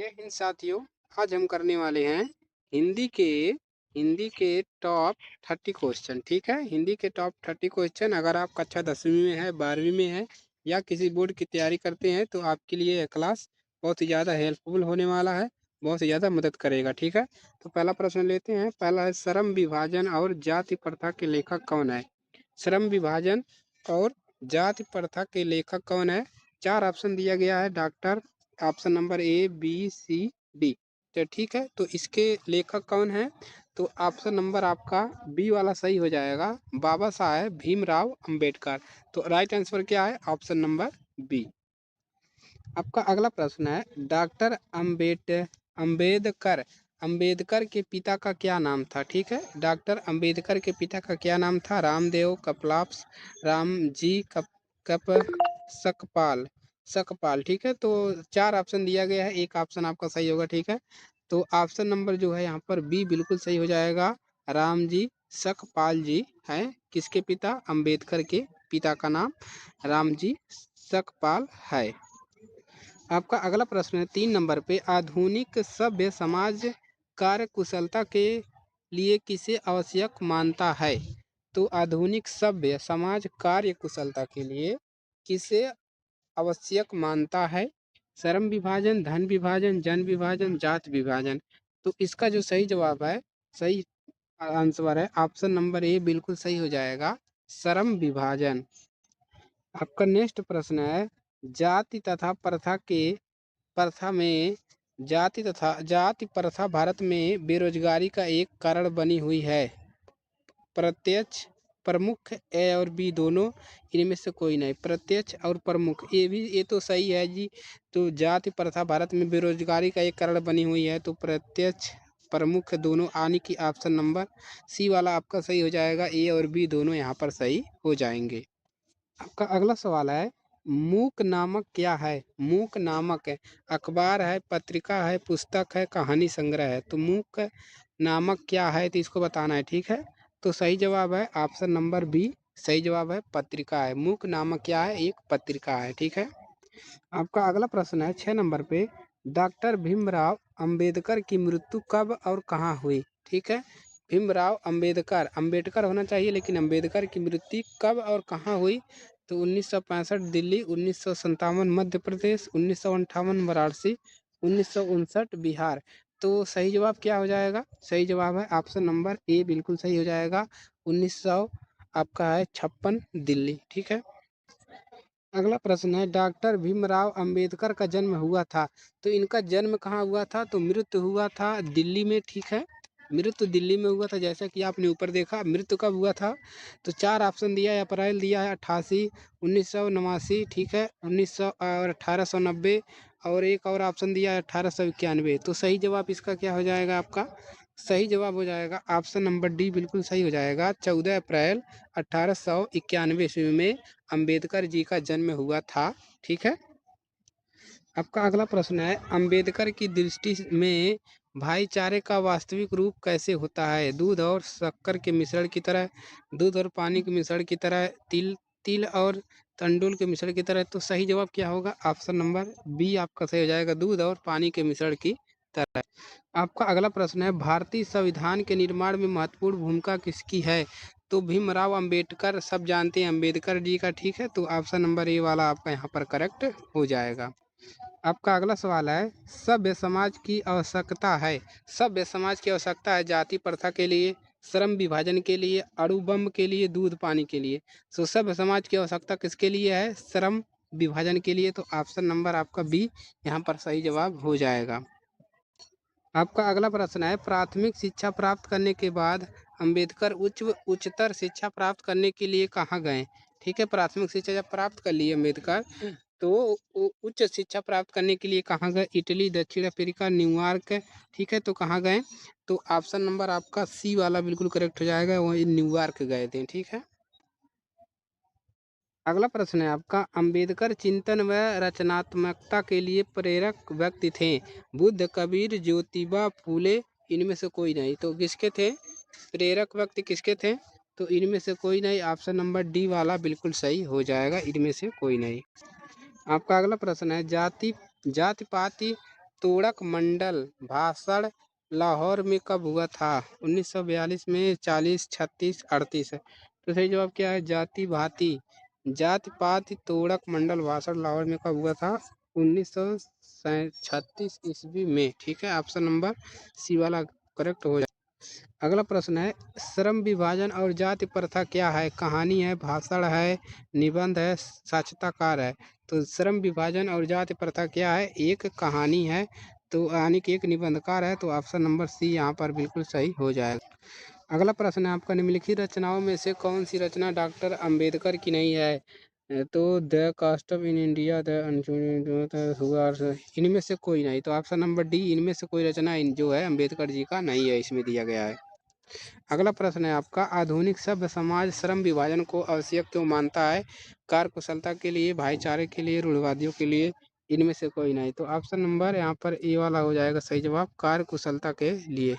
जय हिंद साथियों। आज हम करने वाले हैं हिंदी के हिंदी के टॉप 30 क्वेश्चन। ठीक है, हिंदी के टॉप 30 क्वेश्चन। अगर आप कक्षा 10वीं में है, 12वीं में है या किसी बोर्ड की तैयारी करते हैं तो आपके लिए यह क्लास बहुत ही ज़्यादा हेल्पफुल होने वाला है, बहुत ही ज़्यादा मदद करेगा। ठीक है, तो पहला प्रश्न लेते हैं। पहला है, श्रम विभाजन और जाति प्रथा के लेखक कौन है? श्रम विभाजन और जाति प्रथा के लेखक कौन है? 4 ऑप्शन दिया गया है doctor. Option number A, B, C, D. तो ठीक है, तो इसके लेखक कौन है? तो ऑप्शन नंबर आपका बी वाला सही हो जाएगा, बाबा साहेब भीमराव अंबेडकर। तो राइट आंसर क्या है? Option number B. आपका अगला प्रश्न है, डॉक्टर अंबेडकर अंबेडकर के पिता का क्या नाम था? ठीक है, डॉक्टर अंबेडकर के पिता का क्या नाम था? रामदेव, कपलाप्स, रामजी कप सकपाल सकपाल। ठीक है, तो 4 ऑप्शन दिया गया है, एक ऑप्शन आपका सही होगा। ठीक है, तो ऑप्शन नंबर जो है यहाँ पर बी बिल्कुल सही हो जाएगा। रामजी सकपाल जी हैं किसके पिता? अंबेडकर के पिता का नाम रामजी सकपाल है। आपका अगला प्रश्न है 3 नंबर पे, आधुनिक सभ्य समाज कार्य कुशलता के लिए किसे आवश्यक मानता है? तो आधुनिक सभ्य समाज कार्य कुशलता के लिए किसे आवश्यक मानता है? श्रम विभाजन, धन विभाजन, जन विभाजन, जात विभाजन। तो इसका जो सही जवाब है, सही आंसर है ऑप्शन नंबर ए, बिल्कुल सही हो जाएगा, श्रम विभाजन। आपका नेक्स्ट प्रश्न है, जाति तथा प्रथा में जाति प्रथा भारत में बेरोजगारी का एक कारण बनी हुई है। प्रत्यक्ष, प्रमुख, ए और बी दोनों, इनमें से कोई नहीं। प्रत्यक्ष और प्रमुख, ये तो सही है जी। तो जाति प्रथा भारत में बेरोजगारी का एक कारण बनी हुई है, तो प्रत्यक्ष प्रमुख दोनों आने की ऑप्शन नंबर सी वाला आपका सही हो जाएगा। ए और बी दोनों यहाँ पर सही हो जाएंगे। आपका अगला सवाल है, मूक नामक क्या है? मूक नामक अखबार है, पत्रिका है, पुस्तक है, कहानी संग्रह है। तो मूक नामक क्या है, तो इसको बताना है। ठीक है, तो सही जवाब है ऑप्शन नंबर बी, सही जवाब है पत्रिका है। मूक नामक क्या है? एक पत्रिका है। ठीक है, आपका अगला प्रश्न है 6 नंबर पे, डॉक्टर भीमराव अंबेडकर की मृत्यु कब और कहाँ हुई? ठीक है, भीमराव अंबेडकर, अंबेडकर होना चाहिए लेकिन अंबेडकर की मृत्यु कब और कहाँ हुई? तो 1965 दिल्ली, 1957 मध्य प्रदेश, 1958 वाराणसी, 1959 बिहार। तो सही जवाब क्या हो जाएगा? सही जवाब है ऑप्शन नंबर ए, बिल्कुल सही हो जाएगा, 1900 आपका है 56 दिल्ली। ठीक है, अगला प्रश्न है, डॉक्टर भीमराव अंबेडकर का जन्म हुआ था, तो इनका जन्म कहाँ हुआ था? तो मृत्यु हुआ था दिल्ली में। ठीक है, मृत्यु दिल्ली में हुआ था, जैसा कि आपने ऊपर देखा। मृत्यु कब हुआ था? तो 4 ऑप्शन दिया है, अप्रैल दिया है 88, 1989, ठीक है, 1900 और 1890, और एक और ऑप्शन दिया है 1891। तो सही जवाब इसका क्या हो जाएगा? आपका सही जवाब हो जाएगा ऑप्शन नंबर डी, बिल्कुल सही हो जाएगा, 14 अप्रैल 1891 ईस्वी में अंबेडकर जी का जन्म हुआ था। ठीक है, आपका अगला प्रश्न है, अंबेडकर की दृष्टि में भाईचारे का वास्तविक रूप कैसे होता है? दूध और शक्कर के मिश्रण की तरह, दूध और पानी के मिश्रण की तरह, तिल तिल और तंडुल के मिश्रण की तरह। तो सही जवाब क्या होगा? ऑप्शन नंबर बी आपका सही हो जाएगा, दूध और पानी के मिश्रण की तरह। आपका अगला प्रश्न है, भारतीय संविधान के निर्माण में महत्वपूर्ण भूमिका किसकी है? तो भीमराव अंबेडकर, सब जानते हैं अम्बेडकर जी का। ठीक है, तो ऑप्शन नंबर ए वाला आपका यहाँ पर करेक्ट हो जाएगा। आपका अगला सवाल है, सभ्य समाज की आवश्यकता है, सभ्य समाज की आवश्यकता है जाति प्रथा के लिए, श्रम विभाजन के लिए, अणुबम के लिए, दूध पानी के लिए। सो सभ्य समाज की आवश्यकता किसके लिए है? श्रम विभाजन के लिए। तो ऑप्शन नंबर आपका बी यहाँ पर सही जवाब हो जाएगा। आपका अगला प्रश्न है, प्राथमिक शिक्षा प्राप्त करने के बाद अंबेडकर उच्चतर शिक्षा प्राप्त करने के लिए कहाँ गए? ठीक है, प्राथमिक शिक्षा जब प्राप्त कर लिए अम्बेडकर, तो वो उच्च शिक्षा प्राप्त करने के लिए कहाँ गए? इटली, दक्षिण अफ्रीका, न्यूयॉर्क। ठीक है, तो कहाँ गए? तो ऑप्शन नंबर आपका सी वाला बिल्कुल करेक्ट हो जाएगा, वही न्यूयॉर्क गए थे। ठीक है, अगला प्रश्न है आपका, अंबेडकर चिंतन व रचनात्मकता के लिए प्रेरक व्यक्ति थे? बुद्ध, कबीर, ज्योतिबा फूले, इनमें से कोई नहीं। तो किसके थे प्रेरक व्यक्ति? किसके थे? तो इनमें से कोई नहीं, ऑप्शन नंबर डी वाला बिल्कुल सही हो जाएगा, इनमें से कोई नहीं। आपका अगला प्रश्न है, जाति जाति पाति तोड़क मंडल भाषण लाहौर में कब हुआ था? 1942 में, 40, 36, 38 है। तो सही जवाब क्या है? जाति भांति जाति पाति तोड़क मंडल भाषण लाहौर में कब हुआ था? 1936 ईस्वी में। ठीक है, ऑप्शन नंबर सी वाला करेक्ट हो जाए। अगला प्रश्न है, श्रम विभाजन और जाति प्रथा क्या है? कहानी है, भाषण है, निबंध है, साक्षात्कार है। तो श्रम विभाजन और जाति प्रथा क्या है? एक कहानी है, तो यानी कि एक निबंधकार है। तो ऑप्शन नंबर सी यहाँ पर बिल्कुल सही हो जाएगा। अगला प्रश्न है आपका, निम्नलिखित रचनाओं में से कौन सी रचना डॉक्टर अंबेडकर की नहीं है? तो the caste of in India, the हुआ, इनमें से कोई नहीं। तो ऑप्शन नंबर डी, इनमें से कोई रचना जो है अंबेडकर जी का नहीं है, इसमें दिया गया है। अगला प्रश्न है आपका, आधुनिक सभ्य समाज श्रम विभाजन को आवश्यक क्यों मानता है? कार्यकुशलता के लिए, भाईचारे के लिए, रूढ़िवादियों के लिए, इनमें से कोई नहीं। तो ऑप्शन नंबर यहाँ पर ए वाला हो जाएगा सही जवाब, कार्यकुशलता के लिए।